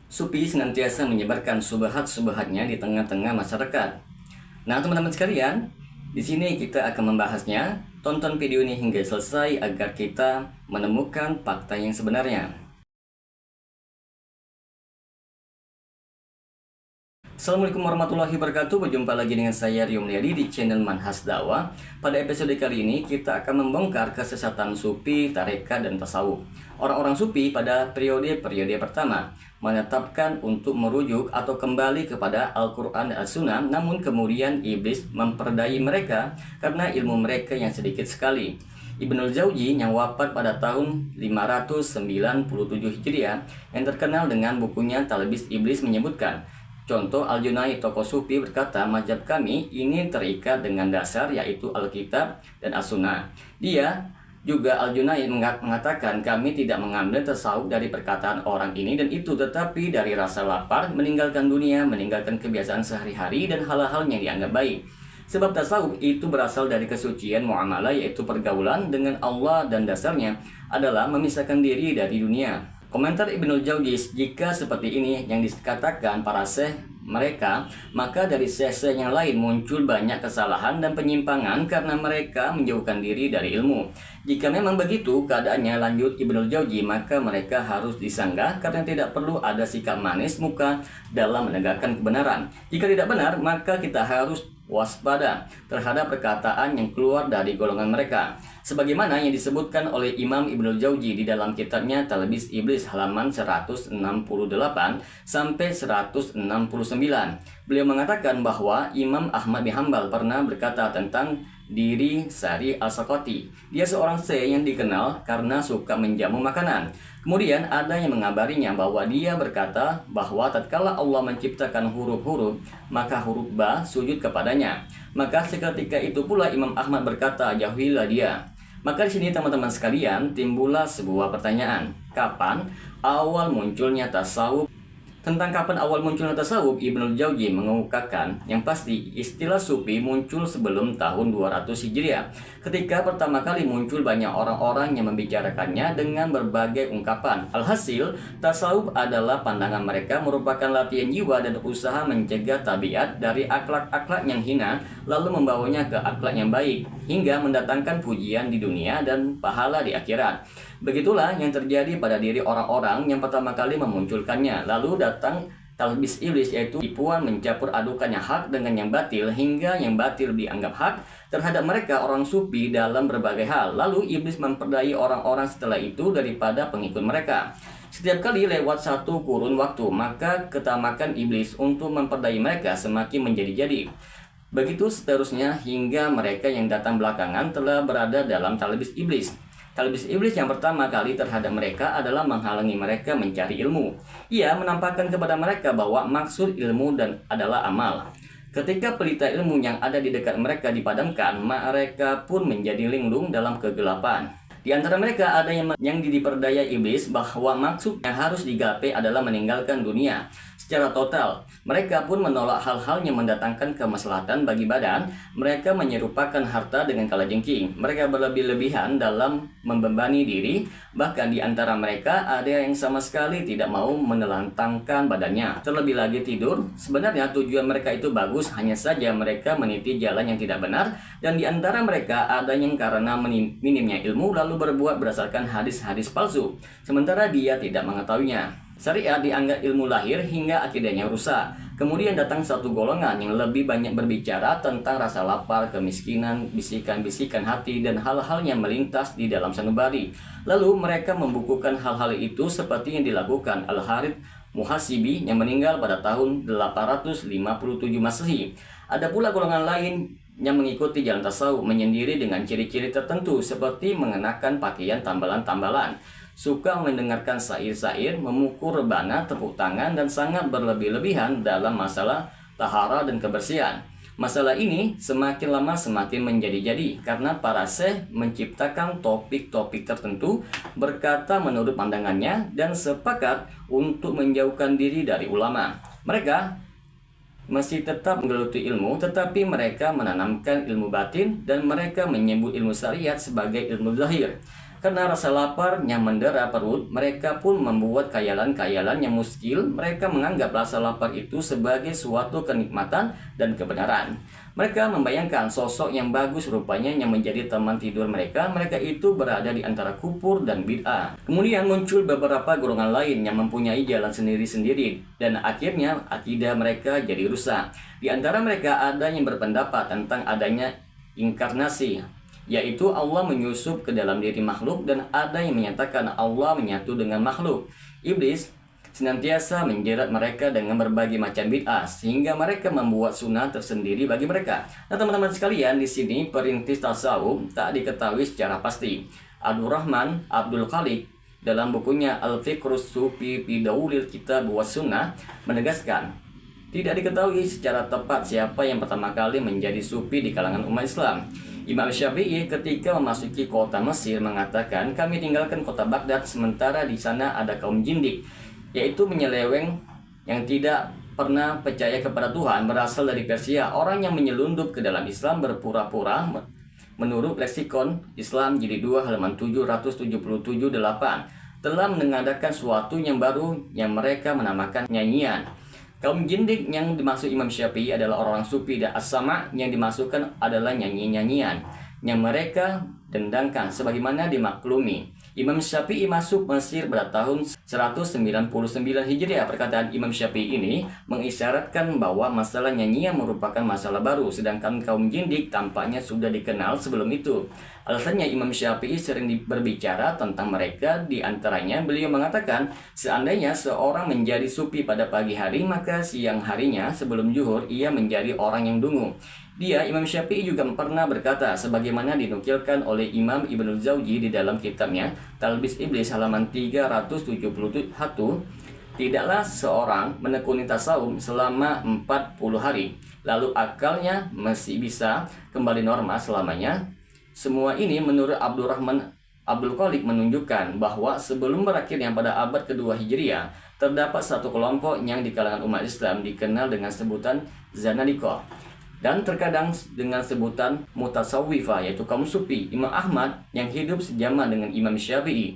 Supi senantiasa menyebarkan subhat-subhatnya di tengah-tengah masyarakat. Nah, teman-teman sekalian, di sini kita akan membahasnya. Tonton video ini hingga selesai agar kita menemukan fakta yang sebenarnya. Assalamualaikum warahmatullahi wabarakatuh. Berjumpa lagi dengan saya Rio Mulyadi di channel Manhaj Dakwah. Pada episode kali ini kita akan membongkar kesesatan sufi, tarekat, dan tasawuf. Orang-orang sufi pada periode pertama menetapkan untuk merujuk atau kembali kepada Al-Quran dan As-Sunnah, namun kemudian iblis memperdayai mereka karena ilmu mereka yang sedikit sekali. Ibnul Jauzi yang wafat pada tahun 597 Hijriah yang terkenal dengan bukunya Talbis Iblis menyebutkan, contoh Al-Junaid, tokoh sufi, berkata, mazhab kami ini terikat dengan dasar yaitu Alkitab dan As-Sunnah. Dia juga Al-Junaid mengatakan, kami tidak mengambil tasawuf dari perkataan orang ini dan itu, tetapi dari rasa lapar, meninggalkan dunia, meninggalkan kebiasaan sehari-hari dan hal-hal yang dianggap baik. Sebab tasawuf itu berasal dari kesucian muamalah, yaitu pergaulan dengan Allah, dan dasarnya adalah memisahkan diri dari dunia. Komentar Ibnul Jauzi, jika seperti ini yang dikatakan para syekh mereka, maka dari syekh-syekh yang lain muncul banyak kesalahan dan penyimpangan karena mereka menjauhkan diri dari ilmu. Jika memang begitu keadaannya, lanjut Ibnul Jauzi, maka mereka harus disanggah karena tidak perlu ada sikap manis muka dalam menegakkan kebenaran. Jika tidak benar, maka kita harus waspada terhadap perkataan yang keluar dari golongan mereka, sebagaimana yang disebutkan oleh Imam Ibnul Jauzi di dalam kitabnya Talbis Iblis halaman 168 sampai 169. Beliau mengatakan bahwa Imam Ahmad bin Hanbal pernah berkata tentang diri Sari Al-Sakoti, dia seorang syekh yang dikenal karena suka menjamu makanan. Kemudian ada yang mengabarinya bahwa dia berkata bahwa tatkala Allah menciptakan huruf-huruf, maka huruf ba sujud kepadanya. Maka seketika itu pula Imam Ahmad berkata, jauhilah dia. Maka di sini teman-teman sekalian timbullah sebuah pertanyaan, kapan awal munculnya tasawuf? Tentang kapan awal munculnya tasawuf, Ibnul Jauzi mengungkapkan, yang pasti istilah sufi muncul sebelum tahun 200 Hijriah. Ketika pertama kali muncul, banyak orang-orang yang membicarakannya dengan berbagai ungkapan. Alhasil, tasawuf adalah pandangan mereka merupakan latihan jiwa dan usaha mencegah tabiat dari akhlak-akhlak yang hina, lalu membawanya ke akhlak yang baik, hingga mendatangkan pujian di dunia dan pahala di akhirat. Begitulah yang terjadi pada diri orang-orang yang pertama kali memunculkannya. Lalu datang talbis iblis, yaitu tipuan mencampur adukan yang hak dengan yang batil, hingga yang batil dianggap hak terhadap mereka orang sufi dalam berbagai hal. Lalu iblis memperdayai orang-orang setelah itu daripada pengikut mereka. Setiap kali lewat satu kurun waktu, maka ketamakan iblis untuk memperdayai mereka semakin menjadi-jadi. Begitu seterusnya hingga mereka yang datang belakangan telah berada dalam talbis iblis. Talbis iblis yang pertama kali terhadap mereka adalah menghalangi mereka mencari ilmu. Ia menampakkan kepada mereka bahwa maksud ilmu dan adalah amal. Ketika pelita ilmu yang ada di dekat mereka dipadamkan, mereka pun menjadi linglung dalam kegelapan. Di antara mereka ada yang diperdaya iblis bahwa maksud yang harus digapai adalah meninggalkan dunia secara total. Mereka pun menolak hal-hal yang mendatangkan kemaslahatan bagi badan. Mereka menyerupakan harta dengan kalajengking. Mereka berlebih-lebihan dalam membebani diri. Bahkan di antara mereka ada yang sama sekali tidak mau menelantangkan badannya. Terlebih lagi tidur. Sebenarnya tujuan mereka itu bagus, hanya saja mereka meniti jalan yang tidak benar. Dan di antara mereka ada yang karena minimnya ilmu lalu berbuat berdasarkan hadis-hadis palsu, sementara dia tidak mengetahuinya. Syariat dianggap ilmu lahir hingga akidahnya rusak. Kemudian datang satu golongan yang lebih banyak berbicara tentang rasa lapar, kemiskinan, bisikan-bisikan hati, dan hal-hal yang melintas di dalam sanubari. Lalu mereka membukukan hal-hal itu seperti yang dilakukan Al-Harith Muhasibi yang meninggal pada tahun 857 Masehi. Ada pula golongan lain yang mengikuti jalan tasawuf menyendiri dengan ciri-ciri tertentu seperti mengenakan pakaian tambalan-tambalan, suka mendengarkan syair-syair, memukul rebana, tepuk tangan, dan sangat berlebih-lebihan dalam masalah tahara dan kebersihan. Masalah ini semakin lama semakin menjadi-jadi karena para syekh menciptakan topik-topik tertentu, berkata menurut pandangannya, dan sepakat untuk menjauhkan diri dari ulama. Mereka masih tetap menggeluti ilmu, tetapi mereka menanamkan ilmu batin dan mereka menyebut ilmu syariat sebagai ilmu zahir. Karena rasa lapar yang mendera perut, mereka pun membuat khayalan-khayalan yang muskil. Mereka menganggap rasa lapar itu sebagai suatu kenikmatan dan kebenaran. Mereka membayangkan sosok yang bagus rupanya yang menjadi teman tidur mereka. Mereka itu berada di antara kufur dan bid'ah. Kemudian muncul beberapa golongan lain yang mempunyai jalan sendiri-sendiri. Dan akhirnya akidah mereka jadi rusak. Di antara mereka ada yang berpendapat tentang adanya inkarnasi, yaitu Allah menyusup ke dalam diri makhluk, dan ada yang menyatakan Allah menyatu dengan makhluk. Iblis senantiasa menjerat mereka dengan berbagai macam bid'ah sehingga mereka membuat sunnah tersendiri bagi mereka. Nah, teman-teman sekalian, di sini perintis tasawuf tak diketahui secara pasti. Abdurrahman Abdul Khaliq dalam bukunya Al-Fiqhus Sufi fi Daulil Kitab wa Sunnah menegaskan, tidak diketahui secara tepat siapa yang pertama kali menjadi sufi di kalangan umat Islam. Imam Syafi'i ketika memasuki kota Mesir mengatakan, kami tinggalkan kota Baghdad sementara di sana ada kaum jindik, yaitu penyeleweng yang tidak pernah percaya kepada Tuhan, berasal dari Persia. Orang yang menyelundup ke dalam Islam berpura-pura. Menurut leksikon Islam jilid 2 halaman 777-8 telah mengadakan suatu yang baru yang mereka menamakan nyanyian. Kaum jindik yang dimaksud Imam Syafi'i adalah orang sufi, dan as-sama' yang dimasukkan adalah nyanyi-nyanyian yang mereka dendangkan sebagaimana dimaklumi. Imam Syafi'i masuk Mesir pada tahun 199 Hijriah. Perkataan Imam Syafi'i ini mengisyaratkan bahwa masalah nyanyian merupakan masalah baru, sedangkan kaum jindik tampaknya sudah dikenal sebelum itu. Alasannya Imam Syafi'i sering berbicara tentang mereka, di antaranya beliau mengatakan, seandainya seorang menjadi sufi pada pagi hari, maka siang harinya sebelum zuhur ia menjadi orang yang dungu. Dia, Imam Syafi'i, juga pernah berkata, sebagaimana dinukilkan oleh Imam Ibnul Jauzi di dalam kitabnya Talbis Iblis halaman 371, tidaklah seorang menekuni tasawuf selama 40 hari, lalu akalnya masih bisa kembali normal selamanya. Semua ini menurut Abdurrahman Abdul Khaliq menunjukkan bahwa sebelum berakhirnya pada abad kedua Hijriah, terdapat satu kelompok yang di kalangan umat Islam dikenal dengan sebutan Zanadiqah, dan terkadang dengan sebutan mutasawwifah, yaitu kaum sufi. Imam Ahmad yang hidup sejaman dengan Imam Syafi'i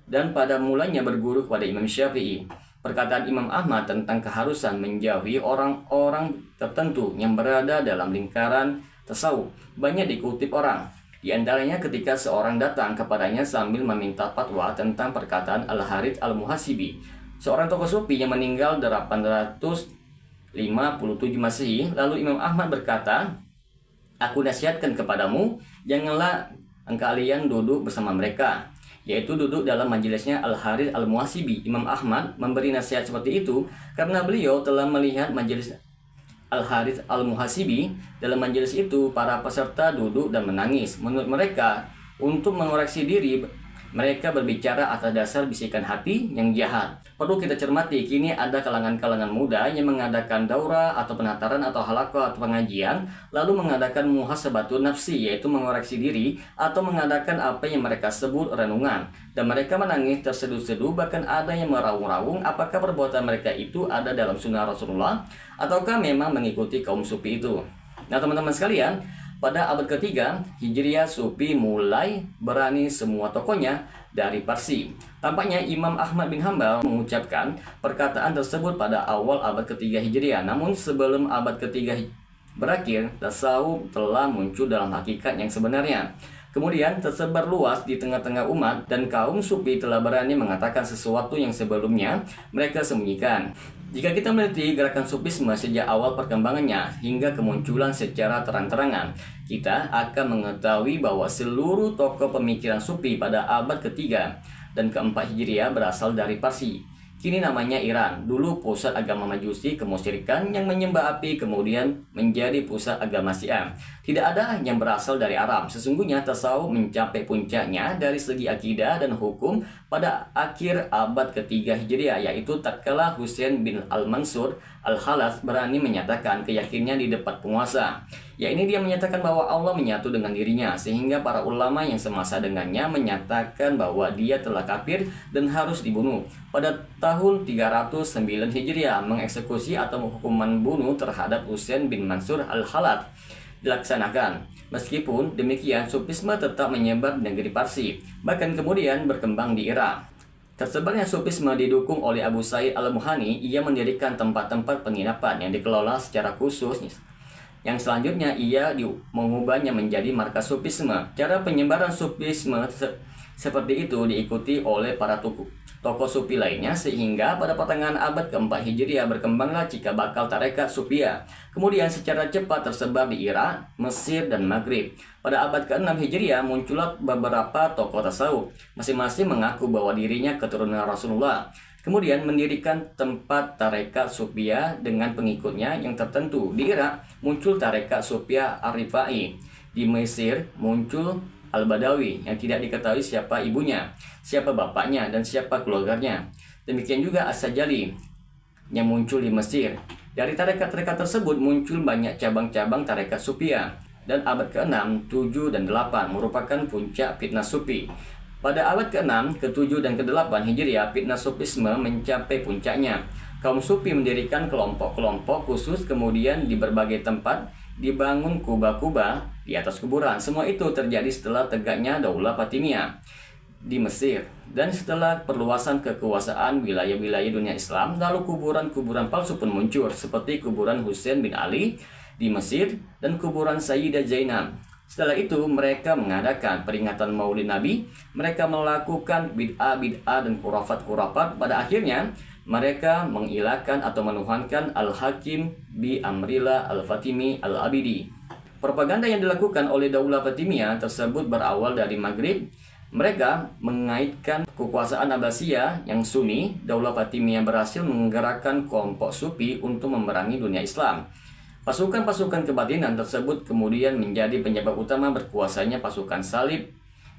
dan pada mulanya berguru kepada Imam Syafi'i. Perkataan Imam Ahmad tentang keharusan menjauhi orang-orang tertentu yang berada dalam lingkaran tasawuf banyak dikutip orang. Di antaranya ketika seorang datang kepadanya sambil meminta fatwa tentang perkataan Al-Harits Al-Muhasibi, seorang tokoh sufi yang meninggal 857 Masehi. Lalu Imam Ahmad berkata, aku nasihatkan kepadamu, janganlah kalian duduk bersama mereka, yaitu duduk dalam majelisnya Al-Harits Al-Muhasibi. Imam Ahmad memberi nasihat seperti itu karena beliau telah melihat majelis Al-Harits Al-Muhasibi. Dalam majelis itu para peserta duduk dan menangis. Menurut mereka, untuk mengoreksi diri, mereka berbicara atas dasar bisikan hati yang jahat. Perlu kita cermati, kini ada kalangan-kalangan muda yang mengadakan daurah atau penataran atau halaqah atau pengajian, lalu mengadakan muhasabatun nafsi, yaitu mengoreksi diri, atau mengadakan apa yang mereka sebut renungan. Dan mereka menangis terseduh-seduh, bahkan ada yang meraung-raung apakah perbuatan mereka itu ada dalam sunnah Rasulullah, ataukah memang mengikuti kaum sufi itu. Nah, teman-teman sekalian, pada abad ketiga Hijriah, sufi mulai berani semua tokohnya dari Parsi. Tampaknya Imam Ahmad bin Hambal mengucapkan perkataan tersebut pada awal abad ketiga Hijriah. Namun sebelum abad ketiga berakhir, tasawuf telah muncul dalam hakikat yang sebenarnya. Kemudian tersebar luas di tengah-tengah umat, dan kaum sufi telah berani mengatakan sesuatu yang sebelumnya mereka sembunyikan. Jika kita meneliti gerakan sufisme sejak awal perkembangannya hingga kemunculan secara terang-terangan, kita akan mengetahui bahwa seluruh tokoh pemikiran sufi pada abad ketiga dan keempat Hijriah berasal dari Parsi. Kini namanya Iran, dulu pusat agama Majusi kemusyrikan yang menyembah api, kemudian menjadi pusat agama Syiah. Tidak ada yang berasal dari Arab. Sesungguhnya tasawuf mencapai puncaknya dari segi akidah dan hukum pada akhir abad ketiga Hijriah, yaitu tatkala Husain bin Al-Mansur Al-Khalas berani menyatakan keyakinannya di depan penguasa. Ya, ini dia menyatakan bahwa Allah menyatu dengan dirinya, sehingga para ulama yang semasa dengannya menyatakan bahwa dia telah kafir dan harus dibunuh. Pada tahun 309 Hijriah mengeksekusi atau hukuman bunuh terhadap Husain bin Mansur Al-Khalas. dilaksanakan. Meskipun demikian, Sufisme tetap menyebar di negeri Parsi, bahkan kemudian berkembang di Irak. Tersebarnya Sufisme didukung oleh Abu Said Al-Muhani. Ia mendirikan tempat-tempat penginapan yang dikelola secara khusus, yang selanjutnya ia mengubahnya menjadi markas Sufisme. Cara penyebaran Sufisme seperti itu diikuti oleh para tokoh sufi lainnya, sehingga pada pertengahan abad ke-4 Hijriah berkembanglah cikal bakal tarekat Sufiyah. Kemudian secara cepat tersebar di Irak, Mesir, dan Maghrib. Pada abad ke-6 Hijriah muncullah beberapa tokoh tasawuf, masing-masing mengaku bahwa dirinya keturunan Rasulullah. Kemudian mendirikan tempat tarekat Sufiyah dengan pengikutnya yang tertentu. Di Irak muncul tarekat Sufiyah Ar-Rifai. Di Mesir muncul Al-Badawi yang tidak diketahui siapa ibunya, siapa bapaknya, dan siapa keluarganya. Demikian juga As-Sajali yang muncul di Mesir. Dari tarekat-tarekat tersebut muncul banyak cabang-cabang tarekat Sufiyah. Dan abad ke-6, 7, dan 8 merupakan puncak fitnah Sufi. Pada abad ke-6, ke-7, dan ke-8 Hijriah, fitnah Sufisme mencapai puncaknya. Kaum Sufi mendirikan kelompok-kelompok khusus, kemudian di berbagai tempat dibangun kuba-kuba di atas kuburan. Semua itu terjadi setelah tegaknya Daulah Fatimiyah di Mesir dan setelah perluasan kekuasaan wilayah-wilayah dunia Islam. Lalu kuburan-kuburan palsu pun muncul, seperti kuburan Husain bin Ali di Mesir dan kuburan Sayyidah Zainab. Setelah itu mereka mengadakan peringatan Maulid Nabi, mereka melakukan bid'ah dan khurafat. Pada akhirnya mereka mengilahkan atau menuhankan Al-Hakim bi Amrillah Al-Fatimi Al-Abidi. Propaganda yang dilakukan oleh Daulah Fatimiyah tersebut berawal dari Maghrib. Mereka mengaitkan kekuasaan Abbasiyah yang Sunni. Daulah Fatimiyah berhasil menggerakkan kelompok Sufi untuk memerangi dunia Islam. Pasukan-pasukan kebatinan tersebut kemudian menjadi penyebab utama berkuasanya pasukan salib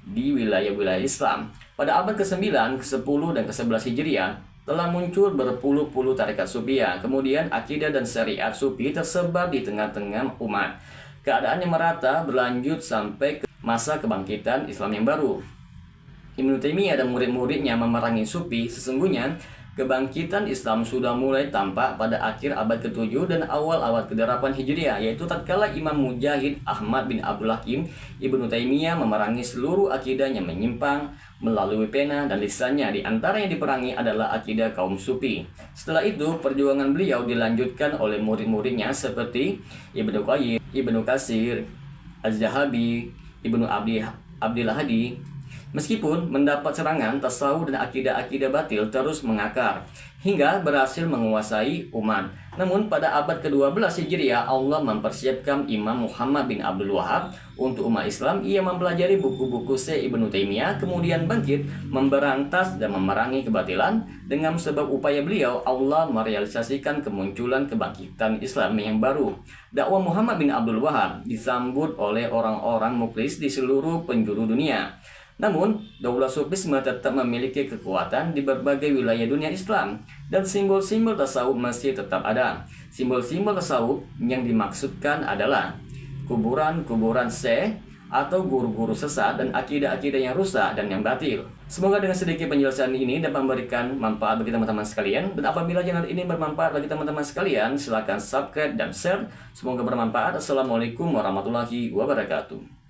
di wilayah-wilayah Islam. Pada abad ke-9, ke-10, dan ke-11 Hijriah, telah muncul berpuluh-puluh tarekat Sufiyah. Kemudian akidah dan syariat Sufi tersebar di tengah-tengah umat. Keadaan yang merata berlanjut sampai ke masa kebangkitan Islam yang baru. Ibnu Taimiyah dan murid-muridnya memerangi Sufi. Sesungguhnya kebangkitan Islam sudah mulai tampak pada akhir abad ke-7 dan awal abad ke-8 Hijriah, yaitu tatkala Imam Mujahid Ahmad bin Abdul Hakim Ibnu Taimiyah memerangi seluruh akidah yang menyimpang melalui pena dan lisannya. Di antara yang diperangi adalah akidah kaum Sufi. Setelah itu, perjuangan beliau dilanjutkan oleh murid-muridnya seperti Ibnu Qayyim, Ibnu Katsir, Az-Zahabi, Ibnu Abdil Hadi. Meskipun mendapat serangan, tasawuf dan akidah-akidah batil terus mengakar hingga berhasil menguasai umat. Namun pada abad ke-12 Hijriah, Allah mempersiapkan Imam Muhammad bin Abdul Wahab untuk umat Islam. Ia mempelajari buku-buku Syekh Ibnu Taimiyah, kemudian bangkit memberantas dan memerangi kebatilan. Dengan sebab upaya beliau, Allah merealisasikan kemunculan kebangkitan Islam yang baru. Dakwah Muhammad bin Abdul Wahab disambut oleh orang-orang mukhlis di seluruh penjuru dunia. Namun, Daulah Sufisme tetap memiliki kekuatan di berbagai wilayah dunia Islam, dan simbol-simbol tasawuf masih tetap ada. Simbol-simbol tasawuf yang dimaksudkan adalah kuburan-kuburan syekh atau guru-guru sesat dan akidah-akidah yang rusak dan yang batil. Semoga dengan sedikit penjelasan ini dapat memberikan manfaat bagi teman-teman sekalian. Dan apabila channel ini bermanfaat bagi teman-teman sekalian, silakan subscribe dan share. Semoga bermanfaat. Assalamualaikum warahmatullahi wabarakatuh.